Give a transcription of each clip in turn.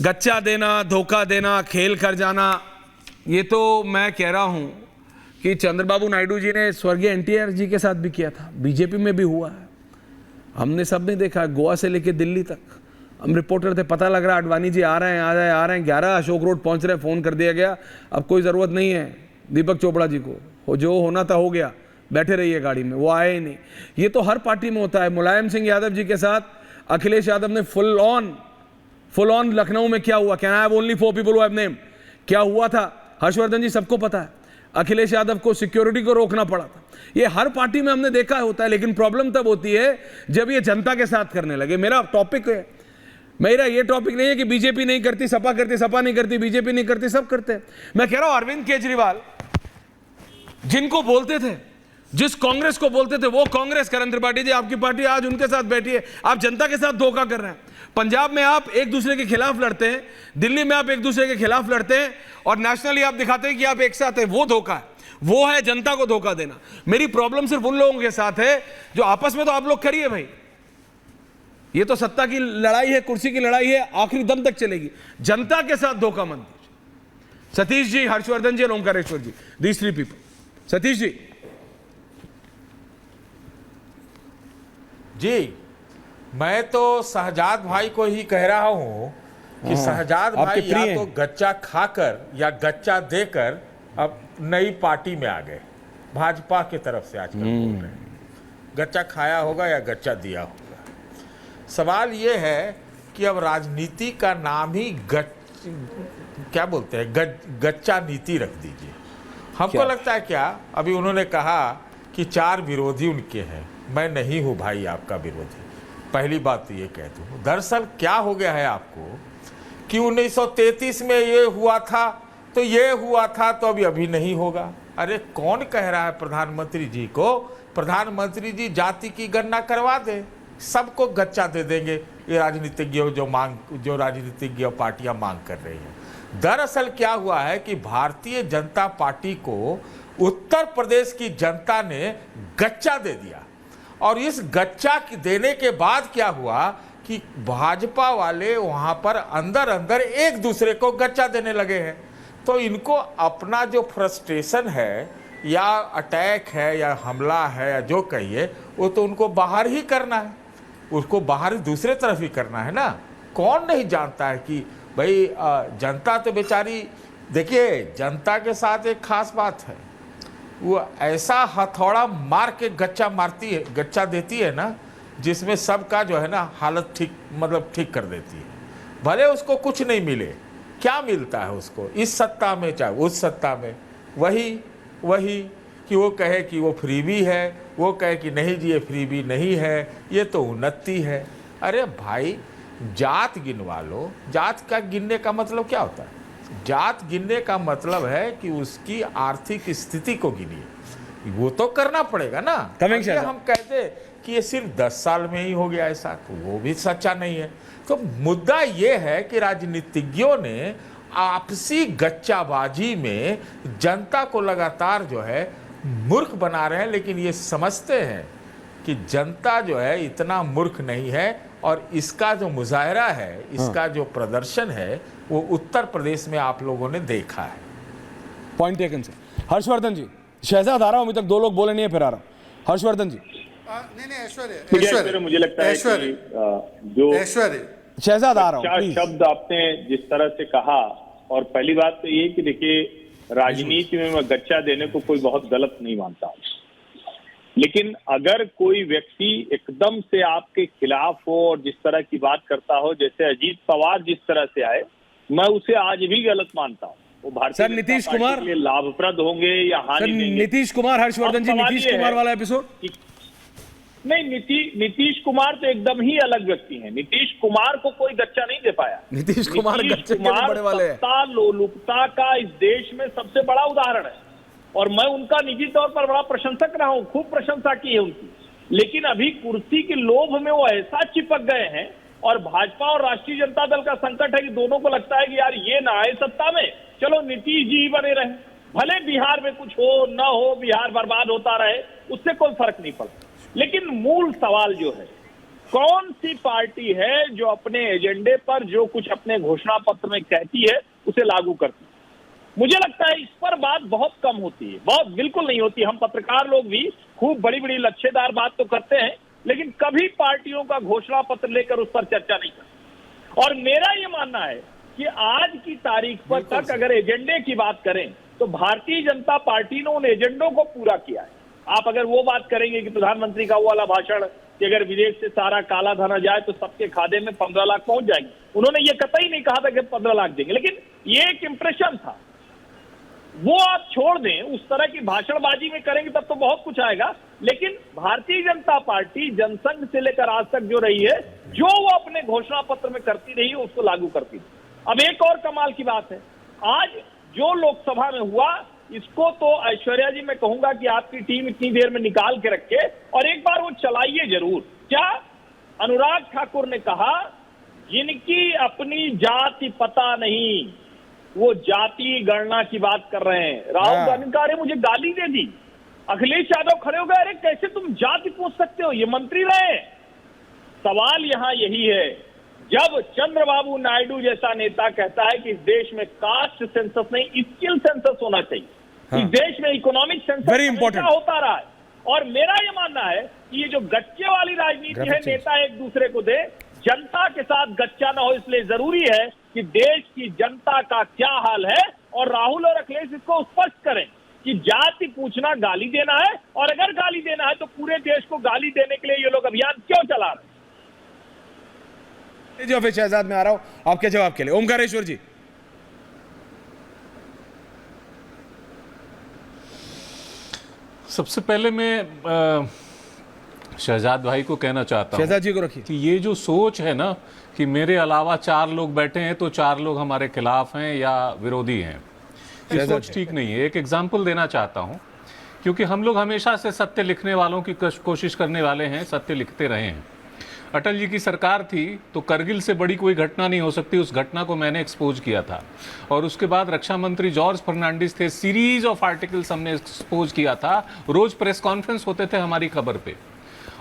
गच्चा देना, धोखा देना, खेल कर जाना, ये तो मैं कह रहा हूं कि चंद्रबाबू नायडू जी ने स्वर्गीय एनटीआर जी के साथ भी किया था, बीजेपी में भी हुआ है, हमने सबने देखा, गोवा से लेके दिल्ली तक हम रिपोर्टर थे, पता लग रहा अडवाणी जी आ रहे हैं, आ रहे हैं, 11 अशोक रोड पहुंच रहे हैं, फोन कर दिया गया, अब कोई जरूरत नहीं है दीपक चोपड़ा जी को, जो होना था हो गया, बैठे रहिए गाड़ी में, वो आए ही नहीं। ये तो हर पार्टी में होता है। मुलायम सिंह यादव जी के साथ अखिलेश यादव ने फुल ऑन लखनऊ में क्या हुआ, can I have only 4 people who have name, क्या हुआ था हर्षवर्धन जी सबको पता है। अखिलेश यादव को सिक्योरिटी को रोकना पड़ा था। ये हर पार्टी में हमने देखा होता है, लेकिन प्रॉब्लम तब होती है जब ये जनता के साथ करने लगे। मेरा टॉपिक है, मेरा ये टॉपिक नहीं है कि बीजेपी नहीं करती, सपा करती, सपा नहीं करती, बीजेपी नहीं करती, सब करते हैं। मैं कह रहा हूं अरविंद केजरीवाल जिनको बोलते थे, जिस कांग्रेस को बोलते थे वो कांग्रेस, करण त्रिपाठी जी आपकी पार्टी आज उनके साथ बैठी है, आप जनता के साथ धोखा कर रहे हैं। पंजाब में आप एक दूसरे के खिलाफ लड़ते हैं, दिल्ली में आप एक दूसरे के खिलाफ लड़ते हैं, और नेशनली आप दिखाते हैं कि आप एक साथ हैं। वो धोखा है, वो है जनता को धोखा देना। मेरी प्रॉब्लम सिर्फ उन लोगों के साथ है जो आपस में, तो आप लोग करिए भाई, ये तो सत्ता की लड़ाई है, कुर्सी की लड़ाई है, आखिरी दम तक चलेगी। जनता के साथ धोखा मत दीजिए। सतीश जी, हर्षवर्धन जी और ओमकारेश्वर जी, दीज 3 पीपल। सतीश जी। जी, मैं तो शहजाद भाई को ही कह रहा हूं कि शहजाद भाई या तो गच्चा खाकर या गच्चा देकर अब नई पार्टी में आ गए, भाजपा की तरफ से आजकल बोल रहे हैं। गच्चा खाया होगा या गच्चा दिया होगा। सवाल ये है कि अब राजनीति का नाम ही क्या बोलते हैं, गच्चा नीति रख दीजिए। हमको लगता है क्या, अभी उन्होंने कहा कि 4 विरोधी उनके हैं, मैं नहीं हूं भाई आपका विरोधी। पहली बात तो ये कह दूं, दरअसल क्या हो गया है आपको कि 1933 में ये हुआ था तो ये हुआ था, तो अभी नहीं होगा। अरे कौन कह रहा है प्रधानमंत्री जी को? प्रधानमंत्री जी जाति की गणना करवा दे, सबको गच्चा दे देंगे। ये राजनीतिज्ञ जो राजनीतिज्ञ पार्टियां मांग कर रही हैं। दरअसल क्या हुआ है कि भारतीय जनता पार्टी को उत्तर प्रदेश की जनता ने गच्चा दे दिया, और इस गच्चा देने के बाद क्या हुआ कि भाजपा वाले वहां पर अंदर अंदर एक दूसरे को गच्चा देने लगे हैं। तो इनको अपना जो फ्रस्ट्रेशन है या अटैक है या हमला है या जो कहिए, वो तो उनको बाहर ही करना है, उसको बाहर दूसरे तरफ ही करना है ना। कौन नहीं जानता है कि भाई जनता तो बेचारी, देखिए जनता के साथ एक खास बात है, वो ऐसा हथौड़ा मार के गच्चा मारती है, गच्चा देती है ना, जिसमें सबका जो है ना हालत ठीक कर देती है। भले उसको कुछ नहीं मिले, क्या मिलता है उसको इस सत्ता में चाहे उस सत्ता में, वही कि वो कहे कि वो फ्रीबी है, वो कहे कि नहीं जी ये फ्रीबी नहीं है, ये तो उन्नति है। अरे भाई जात गिनवा लो। जात का गिनने का मतलब क्या होता है? जात गिनने का मतलब है कि उसकी आर्थिक स्थिति को गिनिए, वो तो करना पड़ेगा ना। ये हम कहते कि ये सिर्फ 10 साल में ही हो गया ऐसा, तो वो भी सच्चा नहीं है। तो मुद्दा ये है कि राजनीतिज्ञों ने आपसी गच्चाबाजी में जनता को लगातार जो है मूर्ख बना रहे हैं, लेकिन ये समझते हैं कि जनता जो है इतना मूर्ख नहीं है, और इसका जो मुजाहरा है, इसका जो प्रदर्शन है, वो उत्तर प्रदेश में आप लोगों ने देखा है। पॉइंट टेकन से। हर्षवर्धन जी, शहजाद आ रहा हूं, अभी तक 2 लोग बोले नहीं है, फिर आ रहा हूं। हर्षवर्धन जी। नहीं ऐश्वर्य, मुझे लगता है कि जो शहजाद आ रहा हूं, शब्द आपने जिस तरह से कहा, और पहली बात तो ये कि देखिए राजनीति में मैं गच्चा देने को कोई बहुत गलत नहीं मानता हूं, लेकिन अगर कोई व्यक्ति एकदम से आपके खिलाफ हो और जिस तरह की बात करता हो, जैसे अजीत पवार जिस तरह से आए, मैं उसे आज भी गलत मानता हूं। वो भारतीय नीतीश कुमार के लिए लाभप्रद होंगे या हानि देंगे। नीतीश कुमार, हर्षवर्धन जी, नीतीश कुमार वाला एपिसोड नहीं, नीतीश कुमार तो एकदम ही अलग व्यक्ति हैं। नीतीश कुमार को कोई गच्चा नहीं दे पाया। नीतीश कुमार सत्ता लोलुपता का इस देश में सबसे बड़ा उदाहरण है, और मैं उनका निजी तौर पर बड़ा प्रशंसक रहा हूं, खूब प्रशंसा की है उनकी। लेकिन अभी कुर्सी के लोभ में वो ऐसा चिपक गए हैं, और भाजपा और राष्ट्रीय जनता दल का संकट है कि दोनों को लगता है कि यार ये ना आए सत्ता में, चलो नीतीश जी ही बने रहे, भले बिहार में कुछ हो ना हो, बिहार बर्बाद होता रहे, उससे कोई फर्क नहीं पड़ता। लेकिन मूल सवाल जो है कौन सी पार्टी है जो अपने एजेंडे पर जो कुछ अपने घोषणा पत्र में कहती है उसे लागू करती है? मुझे लगता है इस पर बात बहुत कम होती है, बहुत बिल्कुल नहीं होती। हम पत्रकार लोग भी खूब बड़ी बड़ी लच्छेदार बात तो करते हैं, लेकिन कभी पार्टियों का घोषणा पत्र लेकर उस पर चर्चा नहीं करते। और मेरा ये मानना है कि आज की तारीख पर तक अगर एजेंडे की बात करें तो भारतीय जनता पार्टी ने उन एजेंडों को पूरा किया है। आप अगर वो बात करेंगे कि प्रधानमंत्री का वो वाला भाषण कि अगर विदेश से सारा काला धन आ जाए तो सबके खाते में 15 लाख पहुंच जाएंगे, उन्होंने ये कतई नहीं कहा था कि 15 लाख देंगे, लेकिन ये एक इंप्रेशन था। वो आप छोड़ दें, उस तरह की भाषणबाजी में करेंगे तब तो बहुत कुछ आएगा। लेकिन भारतीय जनता पार्टी जनसंघ से लेकर आज तक जो रही है, जो वो अपने घोषणा पत्र में करती रही है उसको लागू करती है। अब एक और कमाल की बात है, आज जो लोकसभा में हुआ इसको तो ऐश्वर्या जी मैं कहूंगा कि आपकी टीम इतनी देर में निकाल के रखे और एक बार वो चलाइए जरूर। क्या अनुराग ठाकुर ने कहा, जिनकी अपनी जाति पता नहीं वो जाति गणना की बात कर रहे हैं। राहुल गांधी कह रहे मुझे गाली दे दी, अखिलेश यादव खड़े हो गए, अरे कैसे तुम जाति पूछ सकते हो, ये मंत्री रहे। सवाल यहां यही है, जब चंद्रबाबू नायडू जैसा नेता कहता है कि इस देश में कास्ट सेंसस नहीं स्किल सेंसस होना चाहिए, इस देश में इकोनॉमिक सेंसस हमेशा होता रहा है। और मेरा ये मानना है कि ये जो गच्चे वाली राजनीति है, नेता एक दूसरे को दे, जनता के साथ गच्चा ना हो, इसलिए जरूरी है कि देश की जनता का क्या हाल है और राहुल और अखिलेश इसको स्पष्ट करें कि जाति पूछना गाली देना है, और अगर गाली देना है तो पूरे देश को गाली देने के लिए ये लोग अभियान क्यों चला रहे हैं। जो फिर शहजाद में आ रहा हूं आपके जवाब के लिए। ओमकारेश्वर जी। सबसे पहले मैं शहजाद भाई को कहना चाहता हूं, शहजाद जी को रखिए, कि ये जो सोच है ना कि मेरे अलावा 4 लोग बैठे हैं तो 4 लोग हमारे खिलाफ हैं या विरोधी हैं, ये सोच ठीक नहीं है। एक एग्जाम्पल देना चाहता हूं, क्योंकि हम लोग हमेशा से सत्य लिखने वालों की कोशिश करने वाले हैं, सत्य लिखते रहे हैं। अटल जी की सरकार थी तो करगिल से बड़ी कोई घटना नहीं हो सकती, उस घटना को मैंने एक्सपोज किया था। और उसके बाद रक्षा मंत्री जॉर्ज फर्नांडिस थे, सीरीज ऑफ आर्टिकल्स हमने एक्सपोज किया था, रोज प्रेस कॉन्फ्रेंस होते थे हमारी खबर पे।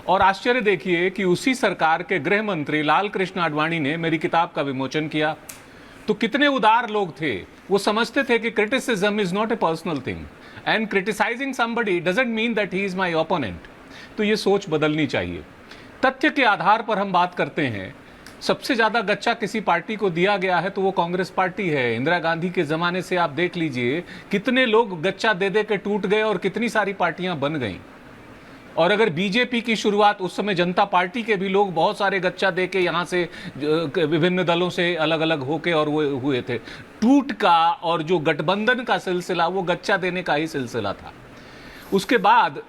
और आश्चर्य देखिए कि उसी सरकार के गृह मंत्री लाल कृष्ण आडवाणी ने मेरी किताब का विमोचन किया। तो कितने उदार लोग थे, वो समझते थे कि criticism is not a personal thing and criticising somebody doesn't mean that he is my opponent. तो ये सोच बदलनी चाहिए। तथ्य के आधार पर हम बात करते हैं। सबसे ज्यादा गच्चा किसी पार्टी को दिया गया है तो वो कांग्रेस पार्टी है। इंदिरा गांधी के जमाने से आप देख लीजिए कितने लोग गच्चा दे दे के टूट गए और कितनी सारी पार्टियां बन गईं। और अगर बीजेपी की शुरुआत, उस समय जनता पार्टी के भी लोग बहुत सारे गच्चा दे के यहाँ से विभिन्न दलों से अलग अलग होके और वो हुए थे। टूट का और जो गठबंधन का सिलसिला वो गच्चा देने का ही सिलसिला था। उसके बाद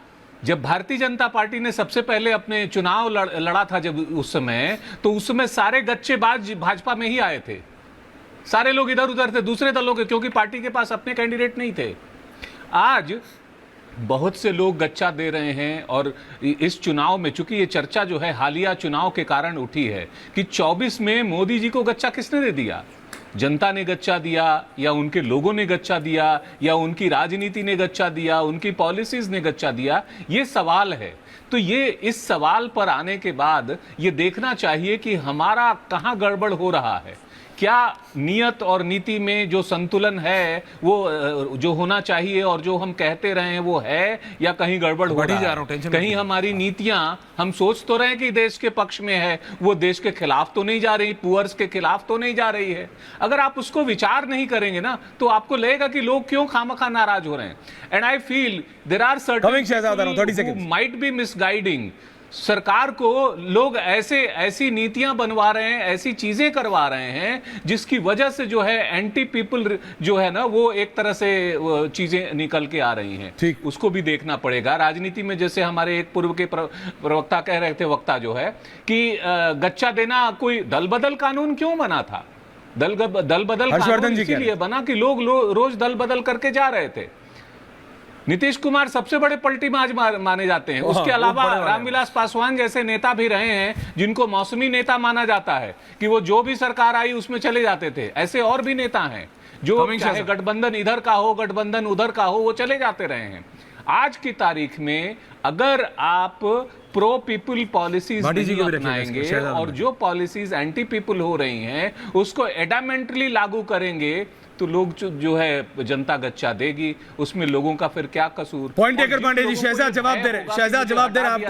जब भारतीय जनता पार्टी ने सबसे पहले अपने चुनाव लड़ा था, जब उस समय, तो उस समय सारे गच्चेबाज भाजपा में ही आए थे। सारे लोग इधर उधर थे दूसरे दलों के, क्योंकि पार्टी के पास अपने कैंडिडेट नहीं थे। आज बहुत से लोग गच्चा दे रहे हैं। और इस चुनाव में, चूंकि ये चर्चा जो है हालिया चुनाव के कारण उठी है कि 24 में मोदी जी को गच्चा किसने दे दिया, जनता ने गच्चा दिया या उनके लोगों ने गच्चा दिया या उनकी राजनीति ने गच्चा दिया, उनकी पॉलिसीज ने गच्चा दिया, ये सवाल है। तो ये इस सवाल पर आने के बाद ये देखना चाहिए कि हमारा कहाँ गड़बड़ हो रहा है। क्या नियत और नीति में जो संतुलन है वो जो होना चाहिए और जो हम कहते रहे हैं वो है, या कहीं गड़बड़ हो रहा है? कहीं हमारी नीतियां, हम सोच तो रहे हैं कि देश के पक्ष में है, वो देश के खिलाफ तो नहीं जा रही, पुअर्स के खिलाफ तो नहीं जा रही है। अगर आप उसको विचार नहीं करेंगे ना तो आपको लगेगा कि लोग क्यों खामखा नाराज हो रहे हैं। And I feel there are certain might be misguiding. सरकार को लोग ऐसी नीतियां बनवा रहे हैं, ऐसी चीजें करवा रहे हैं जिसकी वजह से जो है एंटी पीपल जो है ना वो एक तरह से चीजें निकल के आ रही हैं। ठीक, उसको भी देखना पड़ेगा। राजनीति में जैसे हमारे एक पूर्व के प्रवक्ता कह रहे थे, वक्ता जो है, कि गच्चा देना कोई दल बदल कानून क्यों बना था? दल बदल कानून इसीलिए बना कि लोग रोज दल बदल करके जा रहे थे। नीतीश कुमार सबसे बड़े पलटीबाज माने जाते हैं। उसके अलावा रामविलास पासवान जैसे नेता भी रहे हैं जिनको मौसमी नेता माना जाता है, कि वो जो भी सरकार आई उसमें चले जाते थे। ऐसे और भी नेता हैं जो चाहे गठबंधन इधर का हो, गठबंधन उधर का हो, वो चले जाते रहे हैं। आज की तारीख में अगर आप प्रो पीपल पॉलिसीज भाटी जी नहीं को भी रखिएगा अपनाएंगे इसको, शहजाद और भाई। जो पॉलिसीज एंटी पीपल हो रही हैं उसको एडामेंटली लागू करेंगे तो लोग जो है जनता गच्चा देगी, उसमें लोगों का फिर क्या कसूर। पॉइंट और टेकर जिन पांडे जी, लोगों को शहजाद ये जवाब भय दे रहे, होगा कि शहजाद मुझे जवाब दे हटा रहे दिया आपको।